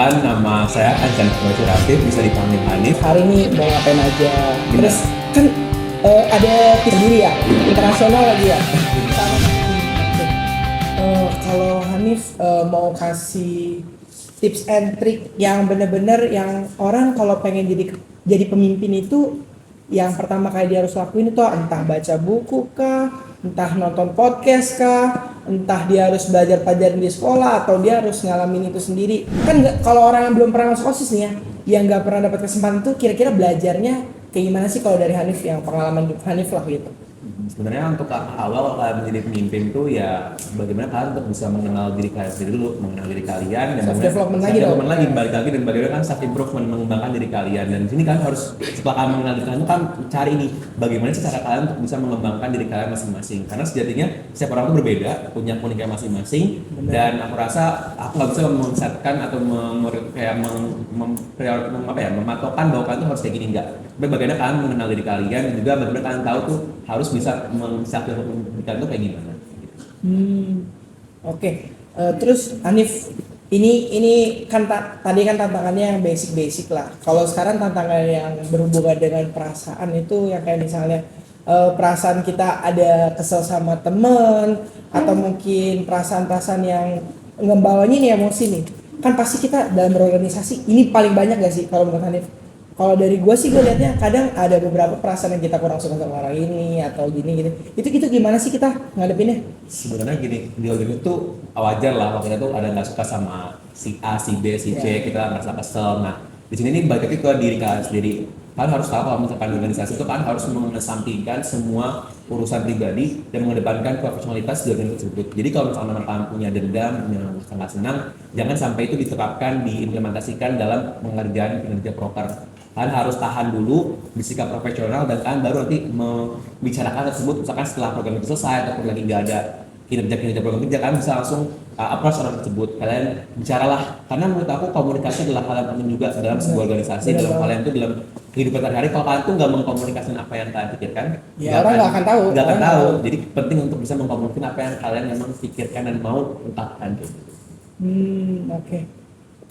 Perkenalkan, nama saya Ancan Ratif, bisa dipanggil Hanif. Hari ini mau ngapain aja. Terus kan ada tim sendiri ya, internasional lagi ya. Kalau Hanif mau kasih tips and trick yang bener-bener yang orang kalau pengen jadi pemimpin itu yang pertama kali dia harus lakuin itu entah baca buku kah, entah nonton podcast kah, entah dia harus belajar pelajaran di sekolah atau dia harus ngalamin itu sendiri. Kan kalau orang yang belum pernah masuk OSIS nih ya, yang nggak pernah dapat kesempatan itu kira-kira belajarnya kayak gimana sih kalau dari Hanif yang pengalaman Hanif lah gitu. Sebenarnya untuk awal kalian menjadi pemimpin itu ya bagaimana kalian untuk bisa mengenal diri kalian sendiri dulu, mengenal diri kalian dan Self development lagi balik lagi dan bagaimana kan self improvement mengembangkan diri kalian. Dan di sini kan harus setelah kalian mengenal diri kalian itu kan cari nih bagaimana sih cara kalian untuk bisa mengembangkan diri kalian masing-masing, karena sejatinya setiap orang itu berbeda, punya keunikan masing-masing. Dan aku rasa aku nggak bisa memusatkan atau mematokkan bahwa kalian tuh harus kayak gini, enggak. Tapi bagaimana kalian mengenal diri kalian dan juga bagaimana kalian tahu tuh harus bisa mengself-develop diri kalian tuh kayak gimana. Oke. Terus Hanif ini kan tadi kan tantangannya yang basic lah. Kalau sekarang tantangan yang berhubungan dengan perasaan itu yang kayak misalnya perasaan kita ada kesel sama temen atau mungkin perasaan-perasaan yang ngebawanya nih emosi nih. Kan pasti kita dalam berorganisasi ini paling banyak gak sih kalau menurut Hanif? Kalau dari gue sih gue liatnya kadang ada beberapa perasaan yang kita kurang suka sama orang ini atau gini gitu. Itu gimana sih kita ngadepinnya? Sebenarnya gini, di organisasi itu wajar lah kalau kita tuh ada nggak suka sama si A, si B, si C, kita ngerasa kesel. Nah, di sini nih balik lagi ke diri kalian sendiri. Kalian harus tahu kalau misalkan di organisasi itu kan harus mengesampingkan semua urusan pribadi dan mengedepankan profesionalitas di organisasi tersebut. Jadi kalau misalkan kalian punya dendam, punya sangat senang, jangan sampai itu diterapkan, diimplementasikan dalam pengerjaan kinerja proker. Kalian harus tahan dulu, bersikap profesional, dan kalian baru nanti membicarakan tersebut. Misalkan setelah program itu selesai ataupun lagi nggak ada kinerja program kerja, kalian bisa langsung approach orang tersebut. Kalian bicaralah, karena menurut aku komunikasi adalah hal yang penting juga dalam sebuah organisasi. Dalam kalian tuh dalam kehidupan sehari-hari, kalau kalian tuh nggak mengkomunikasikan apa yang kalian pikirkan, ya orang nggak akan tahu. Nggak akan tahu. Jadi penting untuk bisa mengkomunikasikan apa yang kalian memang pikirkan dan mau ungkapkan gitu. Oke.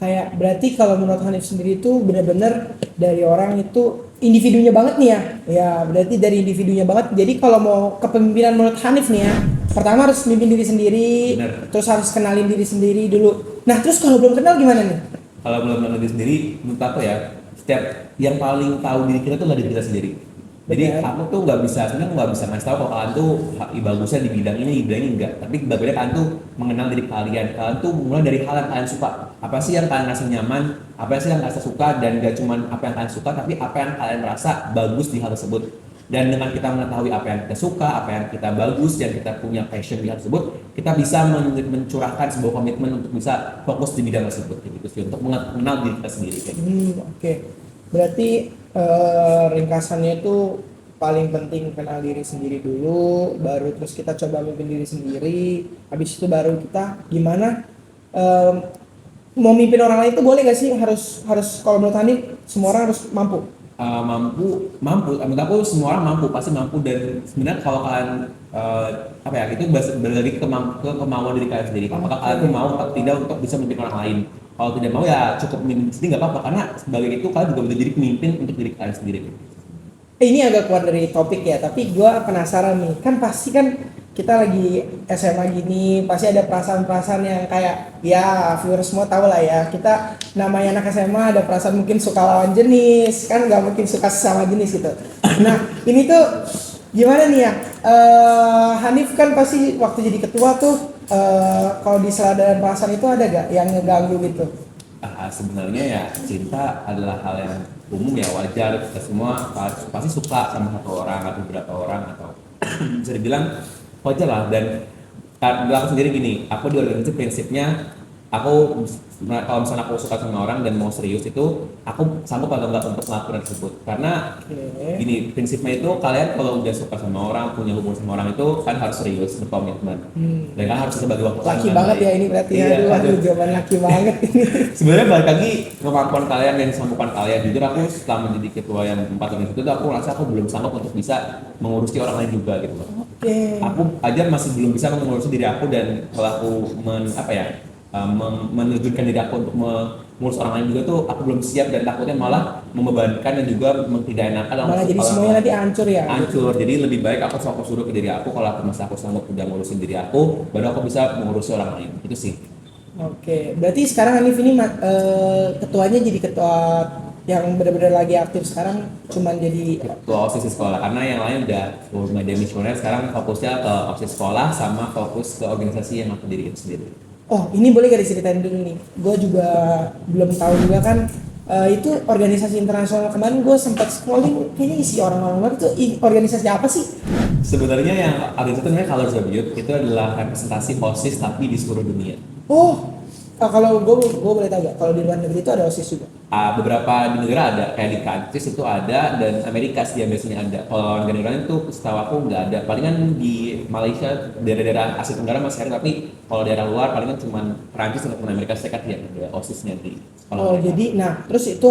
Kayak berarti kalau menurut Hanif sendiri itu benar-benar dari orang itu individunya banget nih ya. Ya berarti dari individunya banget. Jadi kalau mau kepemimpinan menurut Hanif nih ya, pertama harus mimpin diri sendiri. Bener. Terus harus kenalin diri sendiri dulu. Nah terus kalau belum kenal gimana nih? Kalau belum kenal diri sendiri, menurut aku ya, setiap yang paling tahu diri kita tuh adalah diri kita sendiri. Jadi aku tuh sebenarnya nggak bisa ngasih tahu kalau kalian tuh bagusnya di bidang ini enggak. Tapi bagaimana kalian tuh mengenal diri kalian. Kalian tuh mulai dari hal yang kalian suka. Apa sih yang kalian rasa nyaman? Apa sih yang kalian suka? Dan gak cuma apa yang kalian suka, tapi apa yang kalian merasa bagus di hal tersebut. Dan dengan kita mengetahui apa yang kita suka, apa yang kita bagus, dan kita punya passion di hal tersebut, kita bisa mencurahkan sebuah komitmen untuk bisa fokus di bidang tersebut. Gitu sih, untuk mengenal diri kita sendiri. Oke. Berarti ringkasannya itu paling penting kenal diri sendiri dulu, baru terus kita coba mimpin diri sendiri, habis itu baru kita gimana mau mimpin orang lain itu boleh gak sih harus kalau menurut Hanif semua orang harus mampu? Mampu. Menurut aku semua orang pasti mampu. Dan sebenarnya kalau kalian itu balik ke kemauan diri kalian sendiri. Apakah kalian mau atau tidak untuk bisa memimpin orang lain? Kalau tidak mau ya cukup memimpin sendiri nggak apa-apa, karena sebagai itu kalian juga bisa jadi pemimpin untuk diri kalian sendiri. Ini agak keluar dari topik ya, tapi gue penasaran nih, kan pasti kan kita lagi SMA gini, pasti ada perasaan-perasaan yang kayak, ya viewers semua tahu lah ya, kita namanya anak SMA ada perasaan mungkin suka lawan jenis, kan nggak mungkin suka sesama jenis gitu. Nah ini tuh gimana nih ya, Hanif kan pasti waktu jadi ketua tuh, kalau di seladaran perasaan itu ada gak yang ngeganggu gitu? Sebenarnya ya cinta adalah hal yang umum ya, wajar, kita semua pasti suka sama satu orang atau beberapa orang, atau bisa dibilang wajar lah. Dan aku sendiri gini, aku di organisasi prinsipnya aku kalau misalnya aku suka sama orang dan mau serius itu aku sanggup atau enggak untuk melakukan tersebut. Karena gini, prinsipnya itu kalian kalau udah suka sama orang, punya hubungan sama orang itu kan harus serius, berkomitmen. Dan kan harus sebagai waktu laki banget ya ini berarti ya, aduh jawaban laki banget ini. Sebenarnya balik lagi kemampuan kalian dan kesanggupan kalian. Jujur aku setelah menjadi ketua yang 4 tahun itu aku rasa aku belum sanggup untuk bisa mengurusi orang lain juga gitu loh. Aku aja masih belum bisa mengurusi diri aku, dan kalau aku menerjunkan diri aku untuk ngurus orang lain juga tuh aku belum siap dan takutnya malah membebankan dan juga tidak enakan Malah jadi semuanya nanti hancur ya. hancur. Jadi lebih baik aku fokus dulu ke diri aku. Kalau aku masa aku sanggup udah ngurusin diri aku, baru aku bisa mengurusi orang lain. Itu sih. Oke, berarti sekarang Hanif ini ketuanya jadi ketua yang benar-benar lagi aktif sekarang cuman jadi Ketua OSIS di sekolah, karena yang lain udah media misioner. Sekarang fokusnya ke OSIS sekolah sama fokus ke organisasi yang aku diri itu sendiri. oh ini boleh gak diceritain dulu nih, gue juga belum tahu juga kan. Itu organisasi internasional kemarin gue sempat scrolling kayaknya isi orang-orang luar itu organisasi apa sih? Sebenarnya yang ada itu namanya Colors of Youth, itu adalah representasi OSIS tapi di seluruh dunia. Oh, kalau gue boleh tahu gak kalau di luar negeri itu ada OSIS juga? Beberapa di negara ada, kayak di Prancis itu ada, dan Amerika sih yang biasanya ada. Kalau negara-negara itu setahu aku nggak ada. Palingan di Malaysia, daerah-daerah Asia Tenggara masih ada, tapi kalau daerah luar palingan cuma Prancis ataupun Amerika Serikat yang ada OSISnya di sekolah Oh mereka. jadi, nah terus itu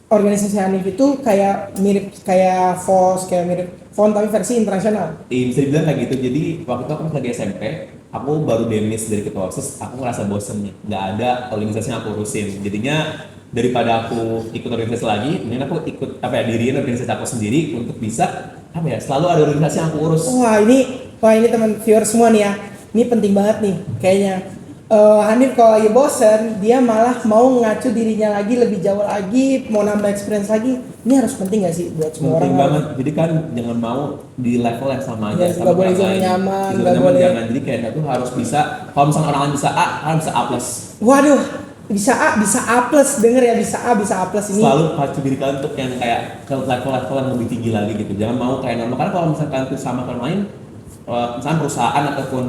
organisasi Hanif itu kayak mirip kayak FOS, kayak mirip FON tapi versi internasional. Bisa dibilang kayak gitu. Jadi waktu itu aku pas lagi SMP, aku baru demis dari ketua OSIS, aku ngerasa bosen nih, nggak ada organisasi yang aku urusin. Jadinya daripada aku ikut organisasi lagi, mending aku ikut diriin organisasi aku sendiri untuk bisa selalu ada organisasi yang aku urus. Wah ini teman viewer semua nih ya, ini penting banget nih kayaknya. Hanif kalau lagi bosen, dia malah mau ngacu dirinya lagi lebih jauh lagi, mau nambah experience lagi. Ini harus penting gak sih buat semua Penting orang? banget. Jadi kan jangan mau di level yang sama aja. Ya, sama nggak boleh orang zona lain. nyaman, Zona nggak nyaman boleh. jangan. Jadi kayak itu harus bisa. Kalau misalnya orang lain bisa A, kalian bisa A plus. Waduh, bisa A plus, denger ya, bisa A plus ini. Selalu pacu diri kalian untuk yang kayak ke level-level yang lebih tinggi lagi gitu. Jangan mau kayak normal. Karena kalau misalnya kalian tuh sama orang lain, misalnya perusahaan ataupun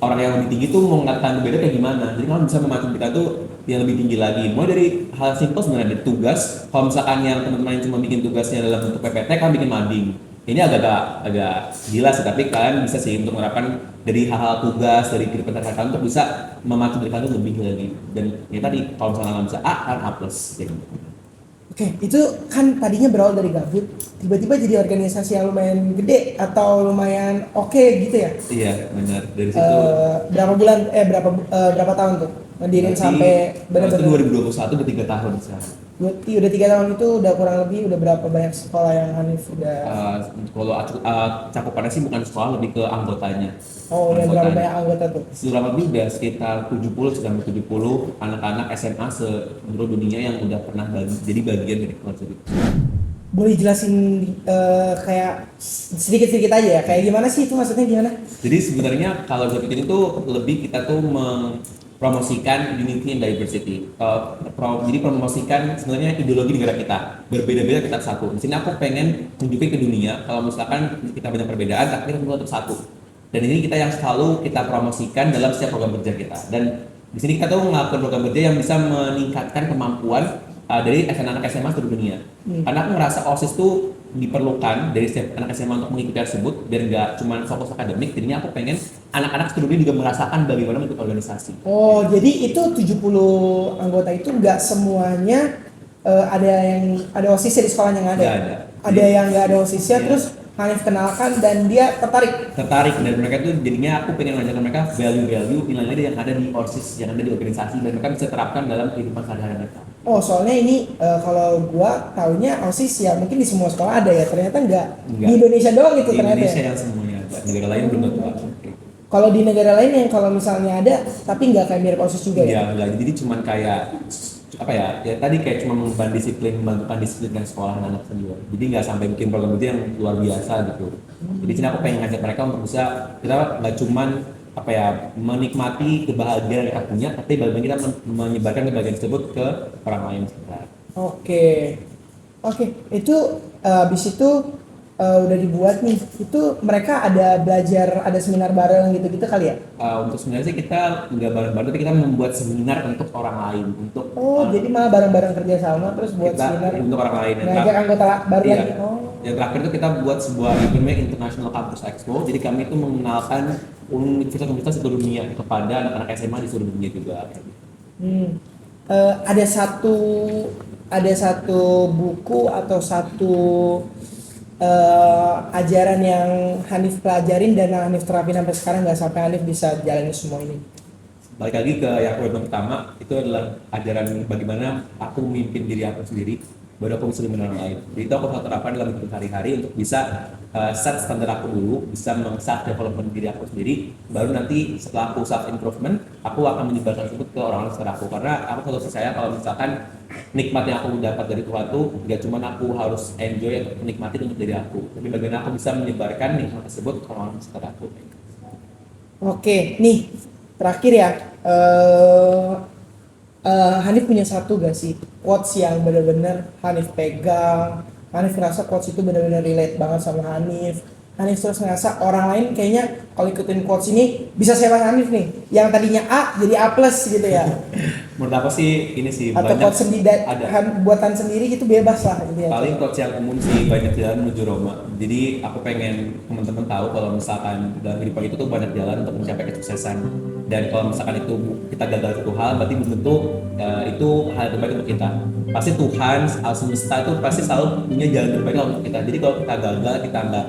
orang yang lebih tinggi tuh mau ngeliat beda kayak gimana. Jadi kalian bisa memacu kita tuh yang lebih tinggi lagi. Mulai dari hal simpel sebenarnya dari tugas. Kalau misalkan yang teman-teman yang cuma bikin tugasnya dalam bentuk PPT, kan bikin mading. Ini agak gila sih, tapi kalian bisa sih untuk menerapkan dari hal-hal tugas, dari kehidupan sehari-hari kalian untuk bisa memacu diri kalian lebih lagi. Dan ya tadi kalau misalnya kalian bisa A, kan A plus. Gitu. Oke, itu kan tadinya berawal dari gabut, tiba-tiba jadi organisasi yang lumayan gede atau lumayan oke gitu ya. Iya benar, dari situ. Berapa tahun tuh ngedirin Berarti sampai itu benar-benar 2021 udah 3 tahun sekarang. udah 3 tahun itu udah kurang lebih udah berapa banyak sekolah yang Hanif udah Kalau cakupannya sih bukan sekolah, lebih ke anggotanya. yang berapa banyak anggota tuh? Kurang lebih udah sekitar 70 anak-anak SMA seluruh dunia yang udah pernah jadi bagian dari keluarga itu. Boleh jelasin kayak sedikit-sedikit aja ya, kayak gimana sih itu, maksudnya gimana? Jadi sebenarnya kalau saya pikir itu lebih kita tuh mempromosikan unity and diversity. Jadi promosikan sebenarnya ideologi negara kita. Berbeda-beda kita satu. Di sini aku pengen tunjukin ke dunia kalau misalkan kita banyak perbedaan tapi kita tetap satu. Dan ini kita yang selalu kita promosikan dalam setiap program kerja kita. Dan di sini kita tuh melakukan program kerja yang bisa meningkatkan kemampuan dari anak-anak SMA seluruh dunia. Karena aku ngerasa OSIS tuh diperlukan dari setiap anak SMA untuk mengikuti tersebut biar nggak cuma fokus akademik. Jadinya aku pengen anak-anak seluruh dunia juga merasakan bagaimana bentuk organisasi. Oh, jadi itu 70 anggota itu nggak semuanya ada OSISnya di sekolahnya, nggak ada? Nggak ada. Ada yang nggak ada OSISnya, Iya. terus Hanif kenalkan dan dia tertarik. Dan mereka tuh jadinya aku pengen mengajarkan mereka value nilai-nilai yang ada di OSIS, yang ada di organisasi, dan mereka bisa terapkan dalam kehidupan sehari-hari mereka. Oh, soalnya ini kalau gua taunya OSIS ya mungkin di semua sekolah ada ya, ternyata nggak. Enggak. Di Indonesia doang itu Di ternyata Indonesia ya. yang semuanya ada, negara lain belum tentu ada. Kalau di negara lain yang kalau misalnya ada tapi nggak kayak mirip OSIS juga ya. Iya, enggak. Jadi cuman kayak ya tadi kayak cuma membantukan disiplin dan sekolah anak sendiri. Jadi nggak sampai bikin program itu yang luar biasa gitu. Jadi sini aku pengen ngajak mereka untuk bisa kita nggak cuman menikmati kebahagiaan yang kita punya, tapi bagaimana kita menyebarkan kebahagiaan tersebut ke orang lain sekitar. Oke, itu habis itu udah dibuat nih, itu mereka ada belajar, ada seminar bareng gitu-gitu kali ya? Untuk sebenarnya sih kita nggak bareng-bareng, tapi kita membuat seminar untuk orang lain, untuk Jadi malah bareng-bareng kerja sama terus buat kita seminar untuk orang lain. ngajak anggota baru Iya. lagi. Yang terakhir itu kita buat sebuah event International Campus Expo. Jadi kami itu mengenalkan universitas-universitas di seluruh dunia kepada anak-anak SMA di seluruh dunia juga. Ada satu buku atau satu ajaran yang Hanif pelajarin dan Hanif terapin sampai sekarang nggak sampai Hanif bisa jalani semua ini? balik lagi ke yang poin pertama, itu adalah ajaran bagaimana aku memimpin diri aku sendiri, baru aku bisa memimpin orang lain. Jadi itu aku selalu terapkan dalam hidup hari-hari untuk bisa set standar aku dulu, bisa self development diri aku sendiri, baru nanti setelah aku self improvement, aku akan menyebarkan tersebut ke orang-orang sekitar aku. Karena aku selalu percaya kalau misalkan nikmat yang aku dapat dari Tuhan itu gak cuma aku harus enjoy atau nikmatin untuk diri aku, tapi bagaimana aku bisa menyebarkan nikmat tersebut ke orang-orang sekitar aku. Oke, nih terakhir ya. Hanif punya satu gak sih quotes yang benar-benar Hanif pegang. Hanif ngerasa quotes itu benar-benar relate banget sama Hanif. Hanif terus ngerasa orang lain kayaknya kalau ikutin quotes ini bisa sewa Hanif nih. Yang tadinya A jadi A plus gitu ya. Menurut aku sih ini sih Atau banyak quotes sendiri, ada. buatan sendiri gitu bebas lah gitu ya. Paling coach yang umum sih banyak jalan menuju Roma. Jadi aku pengen teman-teman tahu kalau misalkan dalam kehidupan itu tuh banyak jalan untuk mencapai kesuksesan. Dan kalau misalkan itu kita gagal satu hal, berarti belum tentu itu hal terbaik untuk kita. Pasti Tuhan, alam semesta itu pasti selalu punya jalan terbaik untuk kita. Jadi kalau kita gagal, kita nggak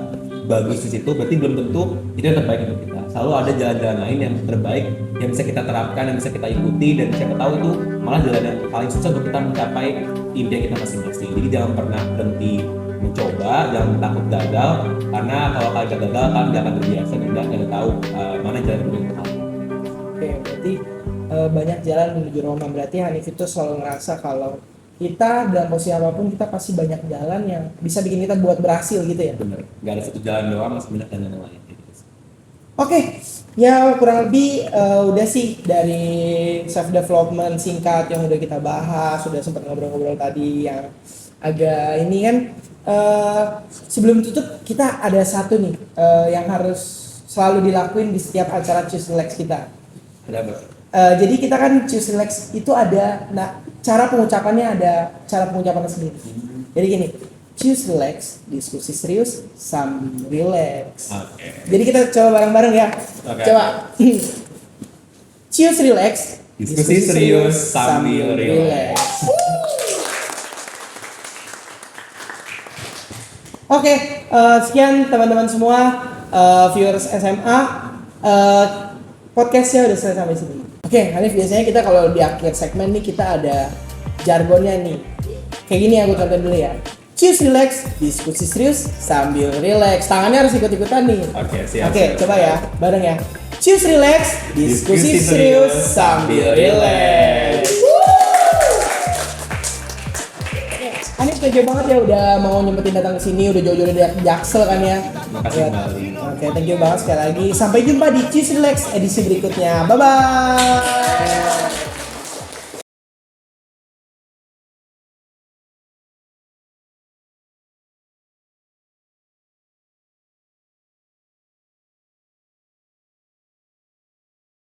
bagus di situ, berarti belum tentu itu yang terbaik untuk kita. Selalu ada jalan-jalan lain yang terbaik yang bisa kita terapkan, yang bisa kita ikuti, dan siapa tahu itu malah jalan yang paling sukses untuk kita mencapai impian kita masing-masing. Jadi jangan pernah berhenti mencoba, jangan takut gagal, karena kalau kalian gagal kan nggak akan terbiasa dan nggak akan tahu mana jalan terbaik untuk kalian. Oke, berarti banyak jalan menuju Roma. Berarti Hanif itu selalu ngerasa kalau kita dalam posisi apapun kita pasti banyak jalan yang bisa bikin kita buat berhasil gitu ya. Bener, nggak ada satu jalan doang, masih banyak jalan yang lain. Oke, ya kurang lebih udah sih dari self development singkat yang udah kita bahas, sudah sempat ngobrol-ngobrol tadi yang agak ini kan. Sebelum tutup kita ada satu nih yang harus selalu dilakuin di setiap acara Choose Relax kita. Ada apa? Jadi kita kan Choose Relax itu ada, cara pengucapannya sendiri. Jadi gini, Choose Relax, diskusi serius sambil relax. Oke. Jadi kita coba bareng-bareng ya. Oke. Coba. Choose Relax, Diskusi serius sambil relax. Oke, sekian teman-teman semua viewers SMA. Podcastnya udah selesai sampai sini. Oke, Hanif, biasanya kita kalau di akhir segmen nih kita ada jargonnya nih. Kayak gini aku contoh dulu ya. Choose relax, diskusi serius sambil relax. Tangannya harus ikut-ikutan nih. Oke, siap. Oke, siap. coba ya, bareng ya. Choose relax, diskusi serius sambil relax. Hanif thank you banget ya udah mau nyempetin datang ke sini, udah jauh-jauh dari Jaksel kan ya. Makasih kembali. Oke, thank you banget sekali lagi. Sampai jumpa di Choose Relax edisi berikutnya. Bye bye.